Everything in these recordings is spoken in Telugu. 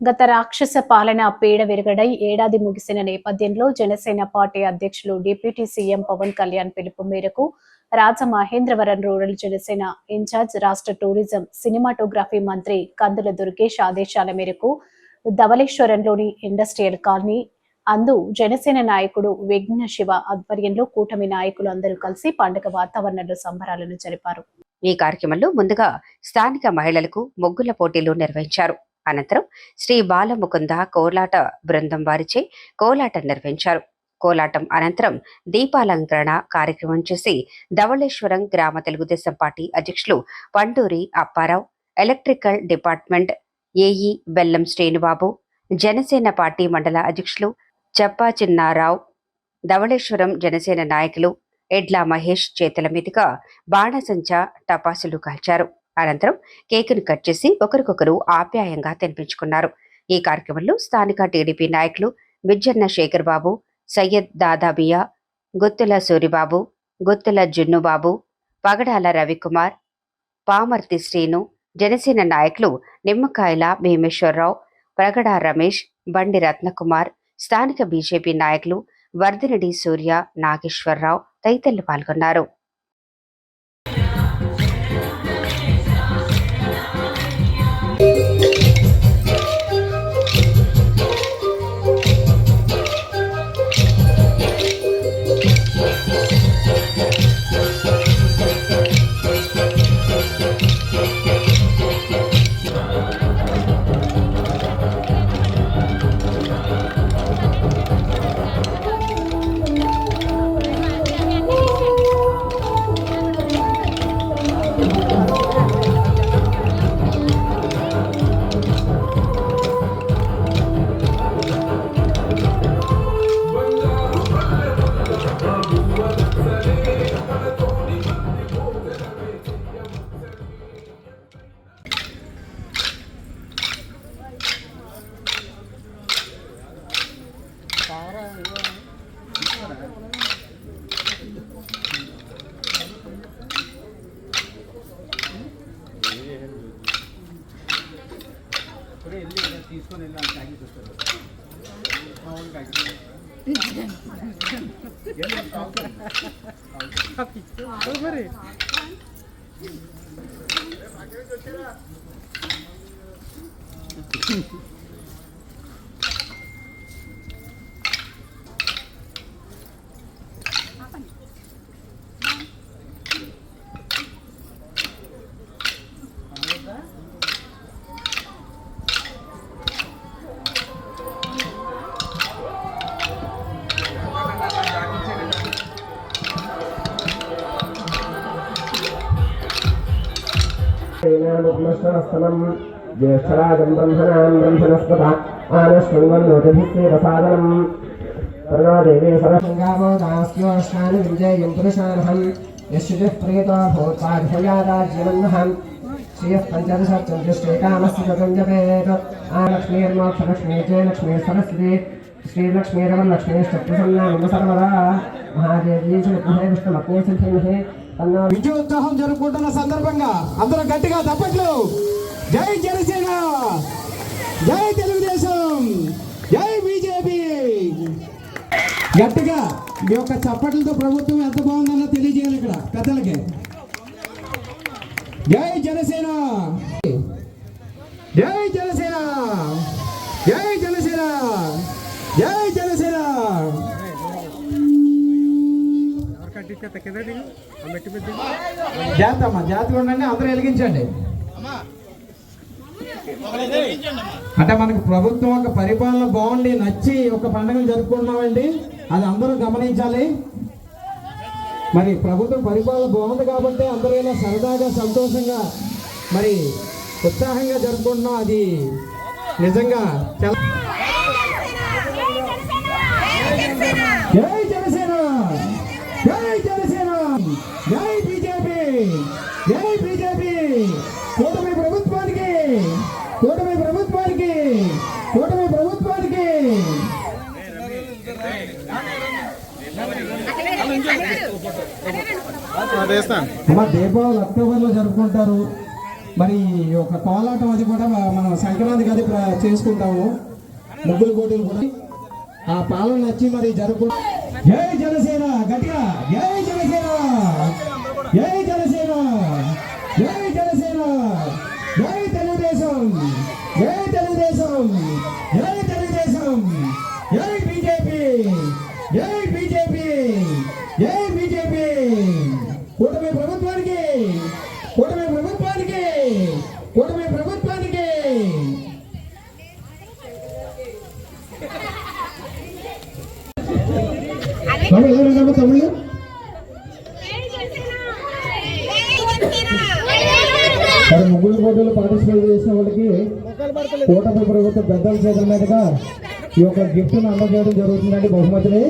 గత రాక్షస పాలన పీడ విరగడై ఏడాది ముగిసిన నేపథ్యంలో జనసేన పార్టీ అధ్యక్షులు డిప్యూటీ సీఎం పవన్ కళ్యాణ్ పిలుపు మేరకు రాజమహేంద్రవరం రూరల్ జనసేన ఇన్ఛార్జ్ రాష్ట్ర టూరిజం సినిమాటోగ్రఫీ మంత్రి కందుల దుర్గేష్ ఆదేశాల మేరకు ధవళేశ్వరంలోని ఇండస్ట్రియల్ కాలనీ అందు జనసేన నాయకుడు విఘ్న శివ ఆధ్వర్యంలో కూటమి నాయకులు అందరూ కలిసి పండుగ వాతావరణంలో సంబరాలను జరిపారు. ఈ కార్యక్రమంలో ముందుగా స్థానిక మహిళలకు ముగ్గుల పోటీలు నిర్వహించారు. అనంతరం శ్రీ బాలముకుంద కోలాట బృందం వారిచే కోలాటం నిర్వహించారు. కోలాటం అనంతరం దీపాలంకరణ కార్యక్రమం చేసి ధవళేశ్వరం గ్రామ తెలుగుదేశం పార్టీ అధ్యక్షులు Panduri Apparao, electrical department AE బెల్లం శ్రీనుబాబు, జనసేన పార్టీ మండల అధ్యక్షులు చప్పా చిన్నారావు, ధవళేశ్వరం జనసేన నాయకులు ఎడ్ల మహేష్ చేతుల మీదుగా బాణసంచా టపాసులు కాల్చారు. అనంతరం కేకును కట్ చేసి ఒకరికొకరు ఆప్యాయంగా తినిపించుకున్నారు. ఈ కార్యక్రమంలో స్థానిక టీడీపీ నాయకులు విజ్జన్న శేఖర్ బాబు, సయ్యద్ దాదాబియా, గుత్తుల సూరిబాబు, గుత్తుల జున్నుబాబు, పగడాల రవికుమార్, పామర్తి శ్రీను, జనసేన నాయకులు నిమ్మకాయల భీమేశ్వరరావు, ప్రగడ రమేష్, బండి రత్నకుమార్, స్థానిక బీజేపీ నాయకులు వర్ధినిడి సూర్య, నాగేశ్వరరావు తదితరులు పాల్గొన్నారు. తీసుకొని వెళ్ళి ప్యాకెట్ వస్తారు మరి स्तनम् ज्येष्ठराजं ब्रह्मणां ब्रह्मणस्पता आनश्वन्वन्नोतिभिस्तेरसादनम् प्रणो देवे सरसङ्गामोदास्योष्णानि विञ्जयं पुरुषार्हम् यश्चितिः प्रीतो भूत्वाधिपयादाज्यमन्नहम् श्रियः पञ्चदशचन्द्रश्रीकामस्य कृतं जपेत् आलक्ष्मीर्मोक्षलक्ष्मी जयलक्ष्मी सरस्वती श्रीलक्ष्मीरवलक्ष्मीश्चप्रसन्नाम सर्वदा महादेवी श्रीमहे विष्णुमत्ये విజయోత్సవం జరుపుకుంటున్న సందర్భంగా అందరూ గట్టిగా తప్పట్లు. జై జనసేన, జై తెలుగుదేశం, జై బీజేపీ. గట్టిగా ఈ యొక్క చప్పట్లతో ప్రభుత్వం ఎంత బాగుందన్నో తెలియజేయాలి ఇక్కడ పెద్దలకి. జై జనసేన, జై జనసేన, జై జనసేన, జై జనసేన. జాతమ్మ జాతర ఉండండి, అందరూ వెలిగించండి. అంటే మనకు ప్రభుత్వం ఒక పరిపాలన బాగుండి నచ్చి ఒక పండుగను జరుపుకుంటున్నామండి, అది అందరూ గమనించాలి. మరి ప్రభుత్వం పరిపాలన బాగుంది కాబట్టి అందరూ ఇలా సరదాగా సంతోషంగా మరి ఉత్సాహంగా జరుపుకుంటున్నాం. అది నిజంగా చాలా. జై జనసేన, జై జనసేన, జై బీజేపీ, జై బీజేపీ. కూటమి ప్రభుత్వానికి, కూటమి ప్రభుత్వానికి, కూటమి ప్రభుత్వానికి. దీపావళి అక్టోబర్లో జరుపుకుంటారు. మరి ఒక కోలాటం అది కూడా మనం సంక్రాంతికి అది చేసుకుంటాము. ముగ్గుల పోటీలు కూడా ఆ పాలన నచ్చి మరి జరుపు. జై జనసేన, గట్టిగా జై జనసేన, జై జనసేన, జై జనసేన, జై తెలుగుదేశం, జై తెలుగుదేశం, జై తెలుగుదేశం, జై బీజేపీ, జై బీజేపీ, జై బీజేపీ. కూటమి ప్రభుత్వానికి, కూటమి ప్రభుత్వానికి, కూటమి ప్రభుత్వానికి. తమిళ మరి ముగ్గురు పోటీలు పార్టిసిపేట్ చేసిన వాళ్ళకి కూటమి ప్రభుత్వ పెద్దల చేతుల మీదుగా ఈ యొక్క గిఫ్ట్ను అందజేయడం జరుగుతుందండి, బహుమతిని.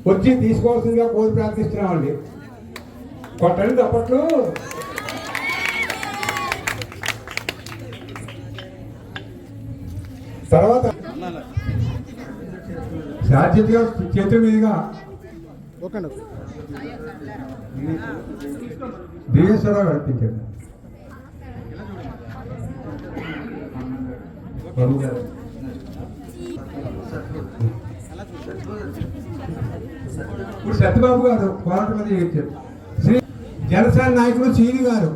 వచ్చి తీసుకోవాల్సిందిగా కోరి ప్రార్థిస్తున్నామండి. కొట్టండి తప్పట్లు. తర్వాత శాశ్వతగా చేతుల మీదుగా దేవేశ్వరరావు అర్పించాడు. ఇప్పుడు సత్యబాబు గారు పోరాటం మీద చేశారు. శ్రీ జనసేన నాయకులు చీని గారు,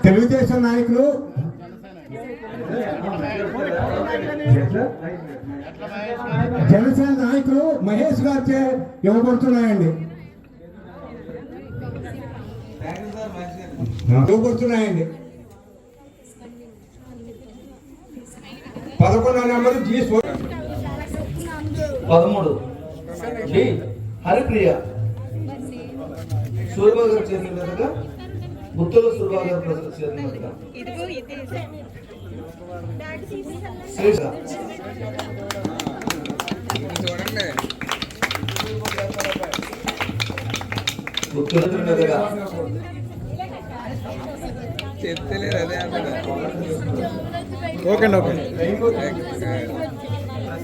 తెలుగుదేశం నాయకులు జనసేన నాయకులు మహేష్ గారిచే ఇవ్వబడుతున్నాయండి, ఇవ్వబడుతున్నాయండి. 11వ number G 13 G Haripriya Suryababu garu చేరిన మీదుగా, గుత్తుల సూర్యబాబు గారు ప్రజలు చేరిన మీదుగా శ్రీజ గుత్తుల మీదుగా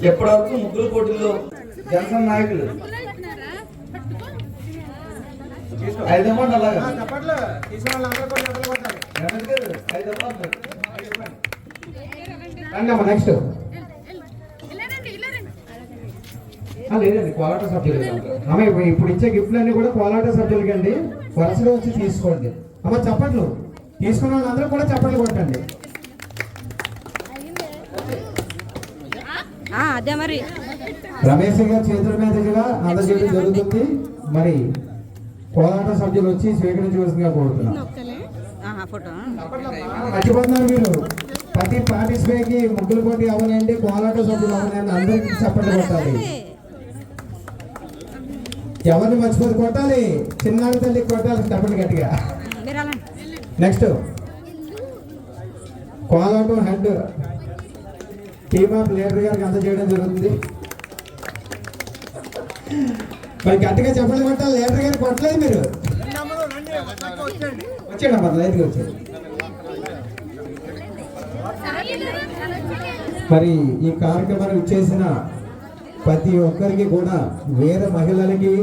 ఎప్పటివరకు ముగ్గురు పోటీల్లో జనసేన నాయకులు 5 అమౌంట్ అలాగా నెక్స్ట్ లేదండి, కోలాట సభ్యులు అమ్మ. ఇప్పుడు ఇచ్చే గిఫ్ట్లు అన్ని కూడా కోలాట సభ్యులకి అండి. వరుసగా వచ్చి తీసుకోండి అమ్మ. చప్పట్లు తీసుకున్న వాళ్ళందరూ కూడా చప్పట్లు కొట్టండి. అదే మరి రమేష్ గారి చేతుల మీదుగా అందజేయడం జరుగుతుంది. మరి కోలాట సభ్యులు వచ్చి స్వీకరించవలసిందిగా కోరుతున్నాం. మర్చిపోతున్నారు మీరు. ప్రతి పార్టిసిపేట్కి ముగ్గులు పోటీ అవనండి, కోలాట సభ్యులు అవనండి, అందరికీ చప్పట్లు కొట్టాలి. ఎవరిని మర్చిపోతే కొట్టాలి, చిన్నారి తల్లికి కొట్టాలి చప్పట్లు గట్టిగా. Next Kolatam head team of leader గారికి అందజేయడం జరుగుతుంది. మరి గట్టిగా చెప్పండి కొట్టాలి. లీడర్ గారికి కొట్టలేదు మీరు. వచ్చాడు అమ్మ, లైట్గా వచ్చాడు. మరి ఈ కార్యక్రమాన్ని ఇచ్చేసిన ప్రతి ఒక్కరికి కూడా, వేరే మహిళలకి,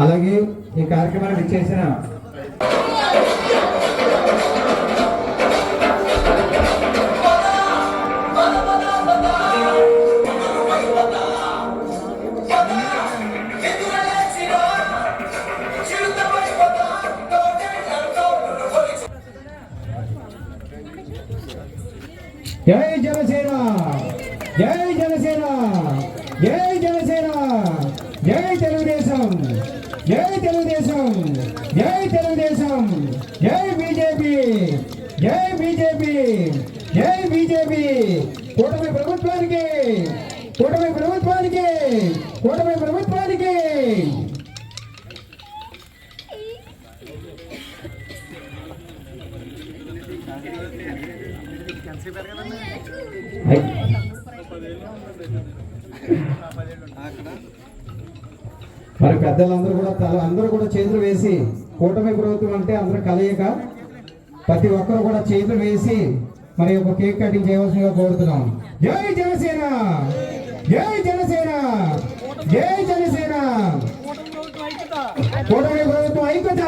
అలాగే ఈ కార్యక్రమాన్ని ఇచ్చేసిన జై జనసేన, జై జనసేన, జై జనసేన, జై తెలుగుదేశం, జై తెలుగుదేశం, జై తెలుగుదేశం, జై బీజేపీ, జై బీజేపీ, జై బీజేపీ. కూటమి ప్రభుత్వానికి, కూటమి ప్రభుత్వానికి, కూటమి ప్రభుత్వానికి. మరి పెద్దలందరూ కూడా అందరూ కూడా చేతులు వేసి కూటమి ప్రభుత్వం అంటే అందరూ కలయిక ప్రతి ఒక్కరు కూడా చేతులు వేసి మరి ఒక కేక్ కటింగ్ చేయవలసిందిగా కోరుతున్నాం. జై జనసేన, జై జనసేన, జై జనసేన. కూటమి ప్రభుత్వం ఐక్యత,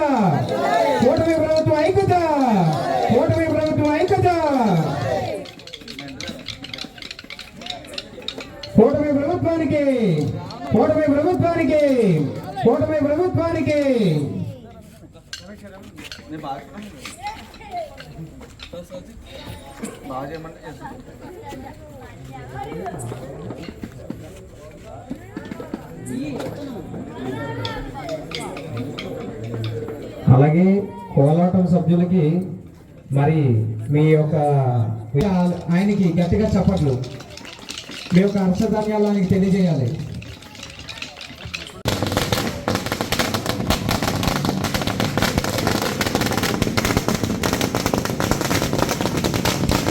కూటమి ప్రభుత్వం ఐక్యత, కూటమి ప్రభుత్వం ఐక్యత, కూటమి ప్రభుత్వానికి, కూటమి ప్రభుత్వానికి, కూటమి ప్రభుత్వానికి. అలాగే కోలాటం సభ్యులకి మరి మీ యొక్క ఆయనకి గట్టిగా చప్పట్లు, మీ యొక్క హర్షధాన్యాలు ఆయనకి తెలియజేయాలి.